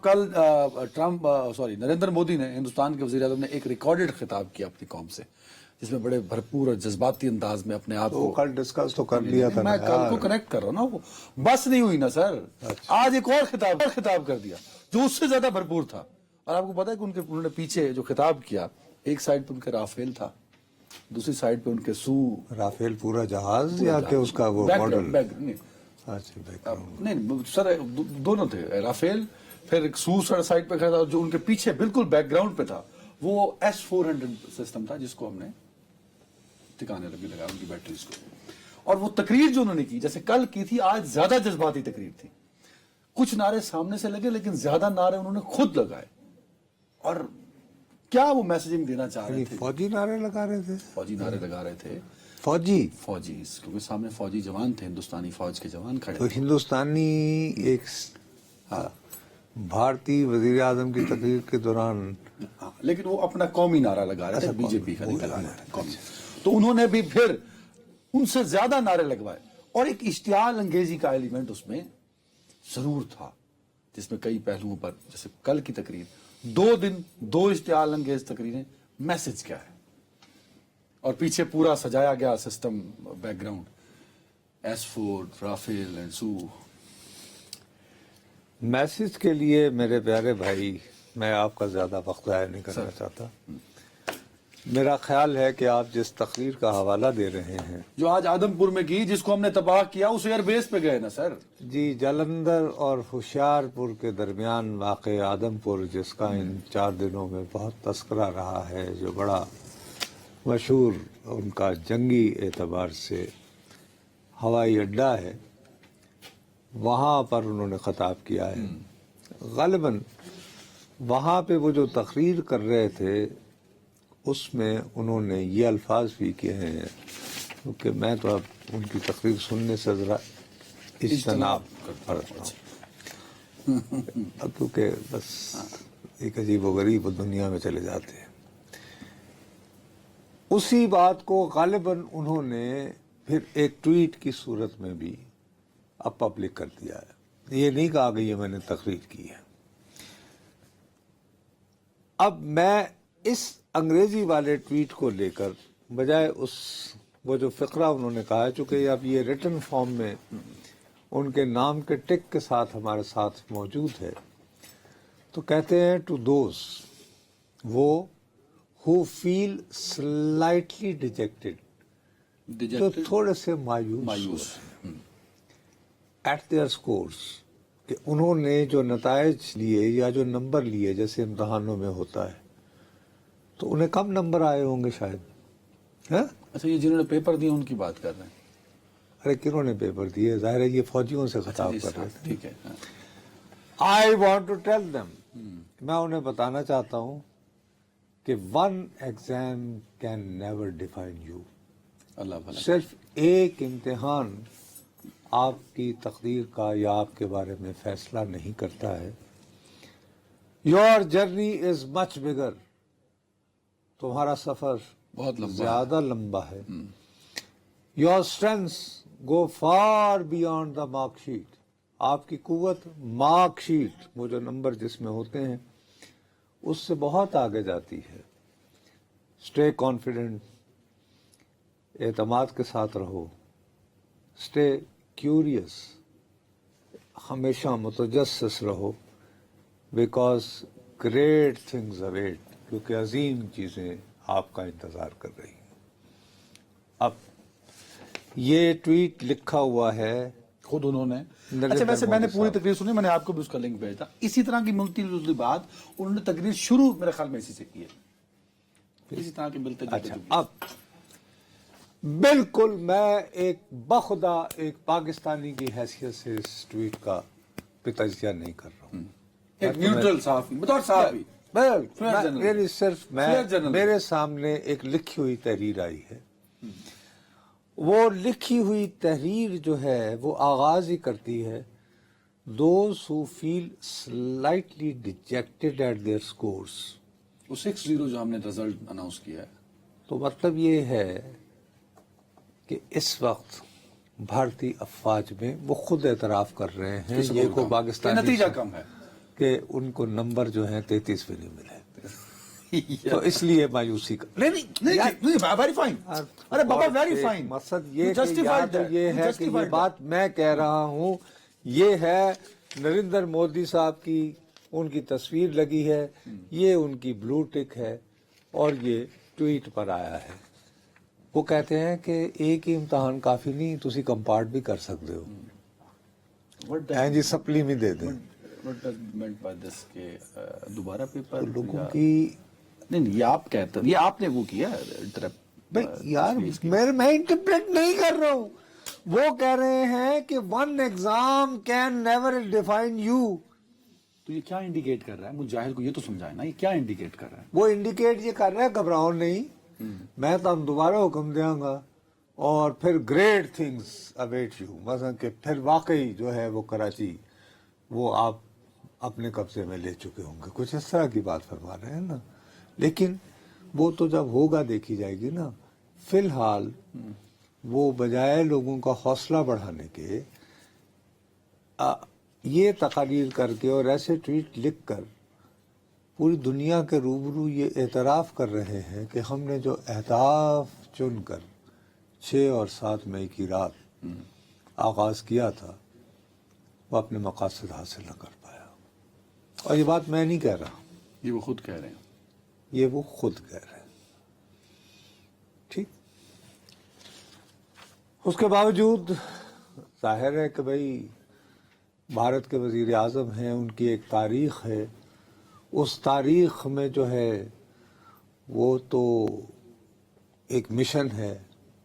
کل نریندر مودی نے ہندوستان کے وزیر اعظم نے ایک ریکارڈڈ خطاب کیا اپنی قوم سے، جس میں بڑے بھرپور اور جذباتی انداز میں اپنے آپ کو کل ڈسکس تو کر لیا تھا. میں کل کو کنیکٹ کر رہا ہوں نا، وہ بس نہیں ہوئی نا سر. آج ایک اور خطاب کر دیا جو اس سے زیادہ بھرپور تھا. اور آپ کو پتا ہے کہ انہوں نے پیچھے جو خطاب کیا، ایک سائڈ پہ ان کے رافیل تھا، دوسری سائڈ پہ ان کے رافیل پورا جہاز یا کہ اس کا وہ ماڈل؟ نہیں سر، دونوں تھے. رافیل، پھر ایک سائڈ پہ کھڑا تھا. جو ان کے پیچھے بالکل بیک گراؤنڈ پہ تھا وہ S-400 سسٹم تھا، جس کو ہم نے ٹھکانے لگا ان کی بیٹریز کو. اور وہ تقریر جو انہوں نے کی، جیسے کل کی تھی، آج زیادہ جذباتی تقریر تھی. کچھ نعرے سامنے سے لگے لیکن زیادہ نعرے انہوں نے خود لگائے. اور کیا وہ میسجنگ دینا چاہ رہے تھے؟ فوجی نعرے لگا رہے تھے. فوجی نعرے لگا رہے تھے. فوجی کیونکہ سامنے فوجی جوان تھے، ہندوستانی فوج کے جوان کھڑے تو تھے. ہندوستانی ایک بھارتی وزیر اعظم کی تقریر کے دوران، لیکن وہ اپنا قومی نارا لگا رہے تھے، بی جے پی کا نہیں لگا رہے تھے، قومی. تو انہوں نے بھی پھر ان سے زیادہ نعرے لگوائے. اور ایک اشتعال انگیزی کا ایلیمنٹ اس میں ضرور تھا، جس میں کئی پہلوؤں پر، جیسے کل کی تقریر، 2 دن 2 اشتعال انگیز تقریریں. میسج کیا ہے؟ اور پیچھے پورا سجایا گیا system, background S-4 Rafale and so. Message کے لیے میرے پیارے بھائی، میں آپ کا زیادہ وقت ضائع نہیں کرنا چاہتا. میرا خیال ہے کہ آپ جس تقریر کا حوالہ دے رہے ہیں، جو آج آدم پور میں کی، جس کو ہم نے تباہ کیا، اس ایئر بیس پہ گئے نا سر. جی، جلندھر اور ہوشیار پور کے درمیان واقع آدم پور، جس کا ان 4 دنوں میں بہت تذکرہ رہا ہے، جو بڑا مشہور ان کا جنگی اعتبار سے ہوائی اڈہ ہے، وہاں پر انہوں نے خطاب کیا ہے. غالباً وہاں پہ وہ جو تقریر کر رہے تھے، اس میں انہوں نے یہ الفاظ بھی کہے ہیں، کیونکہ میں تو اب ان کی تقریر سننے سے ذرا اجتناب کرتا ہوں، کیونکہ بس ایک عجیب و غریب دنیا میں چلے جاتے ہیں. اسی بات کو غالباً انہوں نے پھر ایک ٹویٹ کی صورت میں بھی اب پبلک کر دیا ہے. یہ نہیں کہا کہ یہ میں نے تقریر کی ہے. اب میں اس انگریزی والے ٹویٹ کو لے کر، بجائے وہ جو فقرہ انہوں نے کہا ہے، چونکہ اب یہ ریٹن فارم میں ان کے نام کے ٹک کے ساتھ ہمارے ساتھ موجود ہے، تو کہتے ہیں ٹو دوز وہ who feel slightly dejected، جو تھوڑے سے مایوس ایٹ دیئر scores، کہ انہوں نے جو نتائج لیے یا جو نمبر لیے، جیسے امتحانوں میں ہوتا ہے، تو انہیں کم نمبر آئے ہوں گے شاید. اچھا، یہ جنہوں نے پیپر دیے ان کی بات کر رہے ہیں؟ ارے کنہوں نے پیپر دیے؟ ظاہر ہے یہ فوجیوں سے خطاب کر رہے تھے. ٹھیک ہے. I want to tell them، میں انہیں بتانا چاہتا ہوں کہ one exam can never define you. اللہ بھلا. صرف ایک امتحان آپ کی تقدیر کا یا آپ کے بارے میں فیصلہ نہیں کرتا ہے. Your journey is much bigger، تمہارا سفر بہت لمبا، زیادہ لمبا ہے. Your strengths go far beyond the mark sheet، آپ کی قوت مارک شیٹ، وہ جو نمبر جس میں ہوتے ہیں، اس سے بہت آگے جاتی ہے. اسٹے کانفیڈنٹ، اعتماد کے ساتھ رہو. اسٹے کیوریس، ہمیشہ متجسس رہو، بیکاز گریٹ تھنگز اویٹ، کیونکہ عظیم چیزیں آپ کا انتظار کر رہی ہیں. اب یہ ٹویٹ لکھا ہوا ہے خود انہوں نے. اچھا، ویسے میں نے پوری تقریر سنی، میں نے آپ کو بھی اس کا لنک بھیجا. اسی طرح کی ملتی جلتی بات انہوں نے تقریر شروع میرے خیال میں اسی سے کی ہے، اسی طرح کے ملتے جلتے. اچھا، اب بالکل میں ایک بخدا ایک پاکستانی کی حیثیت سے اس ٹویٹ کا تجزیہ نہیں کر رہا ہوں. ایک نیوٹرل صحافی، بطور صحافی. میری صرف میرے سامنے ایک لکھی ہوئی تحریر آئی ہے. وہ لکھی ہوئی تحریر جو ہے وہ آغاز ہی کرتی ہے those who feel slightly dejected at their scores. وہ 6-0 جو ہم نے رزلٹ اناؤنس کیا ہے، تو مطلب یہ ہے کہ اس وقت بھارتی افواج میں وہ خود اعتراف کر رہے ہیں، یہ کو پاکستانی نتیجہ کم ہے. کہ ان کو نمبر جو ہیں 33 بھی نہیں ملے، تو اس لیے مایوسی کا ویری فائن. ارے بابا ویری فائن. مقصد یہ کہ یا تو یہ ہے کہ یہ بات میں کہہ رہا ہوں، یہ ہے نریندر مودی صاحب کی ان کی تصویر لگی ہے، یہ ان کی بلو ٹک ہے، اور یہ ٹویٹ پر آیا ہے. وہ کہتے ہیں کہ ایک ہی امتحان کافی نہیں، تسی کمپارٹ بھی کر سکتے ہو، جی سپلی میں دے دیں. دوبارہ پیپر لوگوں کی نہیں، یہ آپ کہتے ہیں، یہ آپ نے وہ کیا یار، میں انٹرپریٹ نہیں کر رہا ہوں. وہ کہہ رہے ہیں کہ one exam can never define you. تو یہ کیا انڈیکیٹ کر رہا ہے؟ مجھ جاہل کو یہ تو سمجھائے نا، یہ کیا انڈیکیٹ کر رہا ہے؟ وہ انڈیکیٹ یہ کر رہا ہے گھبراؤ نہیں، میں تو ہم دوبارہ حکم دیں گا، اور پھر گریٹ تھنگس اویٹ یو. مثلا کہ پھر واقعی جو ہے وہ کراچی وہ آپ اپنے قبضے میں لے چکے ہوں گے، کچھ اس طرح کی بات فرما رہے ہیں نا. لیکن وہ تو جب ہوگا دیکھی جائے گی نا. فی الحال وہ بجائے لوگوں کا حوصلہ بڑھانے کے یہ تقاریر کر کے اور ایسے ٹویٹ لکھ کر پوری دنیا کے روبرو یہ اعتراف کر رہے ہیں کہ ہم نے جو اہداف چن کر 6 اور 7 مئی کی رات آغاز کیا تھا وہ اپنے مقاصد حاصل نہ کر پایا. اور یہ بات میں نہیں کہہ رہا، یہ وہ خود کہہ رہے ہیں. یہ وہ خود کہہ رہے ہیں. ٹھیک. اس کے باوجود ظاہر ہے کہ بھائی بھارت کے وزیر اعظم ہیں، ان کی ایک تاریخ ہے، اس تاریخ میں جو ہے وہ تو ایک مشن ہے،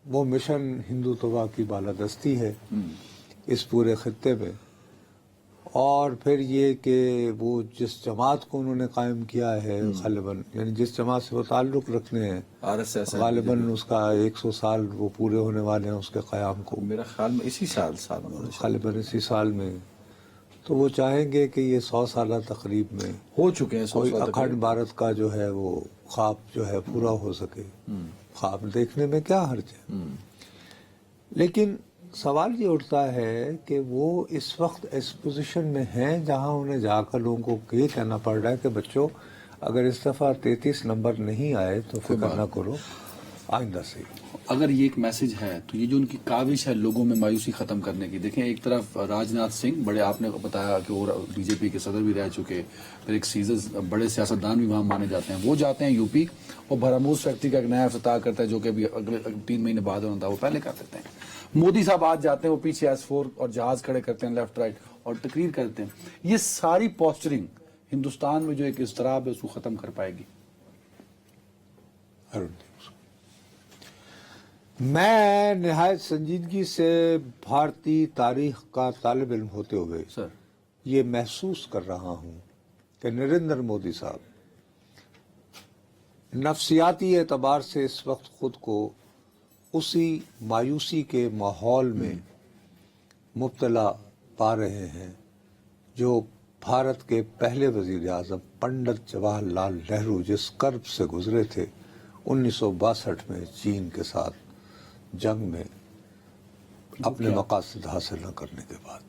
وہ مشن ہندوتوا کی بالادستی ہے اس پورے خطے میں. اور پھر یہ کہ وہ جس جماعت کو انہوں نے قائم کیا ہے غالباً، یعنی جس جماعت سے وہ تعلق رکھنے ہیں، غالباً اس کا 100 سال وہ پورے ہونے والے ہیں اس کے قیام کو، میرا خیال میں اسی سال غالباً اسی سال میں. تو وہ چاہیں گے کہ یہ 100 سالہ تقریب میں ہو چکے ہیں، کوئی اکھنڈ بھارت کا جو ہے وہ خواب جو ہے پورا ہو سکے. خواب دیکھنے میں کیا حرج ہے. لیکن سوال یہ اٹھتا ہے کہ وہ اس وقت اس پوزیشن میں ہیں جہاں انہیں جا کر لوگوں کو یہ کہنا پڑ رہا ہے کہ بچوں اگر اس دفعہ 33 نمبر نہیں آئے تو فکر نہ کرو، آئندہ سے. اگر یہ ایک میسج ہے تو یہ جو ان کی کاوش ہے لوگوں میں مایوسی ختم کرنے کی، دیکھیں ایک طرف راجناتھ سنگھ، بڑے آپ نے بتایا کہ وہ بی جے پی کے صدر بھی رہ چکے، پھر ایک بڑے سیاستدان بھی وہاں مانے جاتے ہیں، وہ جاتے ہیں یو پی اور بھراموس فیکٹری کا ایک نیا افتتاح کرتا ہے جو کہ ابھی اگلے 3 مہینے بعد ہونا تھا، وہ پہلے کر دیتے ہیں. مودی صاحب آج جاتے ہیں، وہ پیچھے S4 اور جہاز کھڑے کرتے ہیں لیفٹ رائٹ اور تقریر کرتے ہیں. یہ ساری پوسچرنگ ہندوستان میں جو ایک اضطراب ہے اس کو ختم کر پائے گی؟ میں نہایت سنجیدگی سے بھارتی تاریخ کا طالب علم ہوتے ہوئے سر یہ محسوس کر رہا ہوں کہ نریندر مودی صاحب نفسیاتی اعتبار سے اس وقت خود کو اسی مایوسی کے ماحول میں مبتلا پا رہے ہیں جو بھارت کے پہلے وزیر اعظم پنڈت جواہر لال نہرو جس کرب سے گزرے تھے 1962 میں چین کے ساتھ جنگ میں اپنے مقاصد حاصل نہ کرنے کے بعد.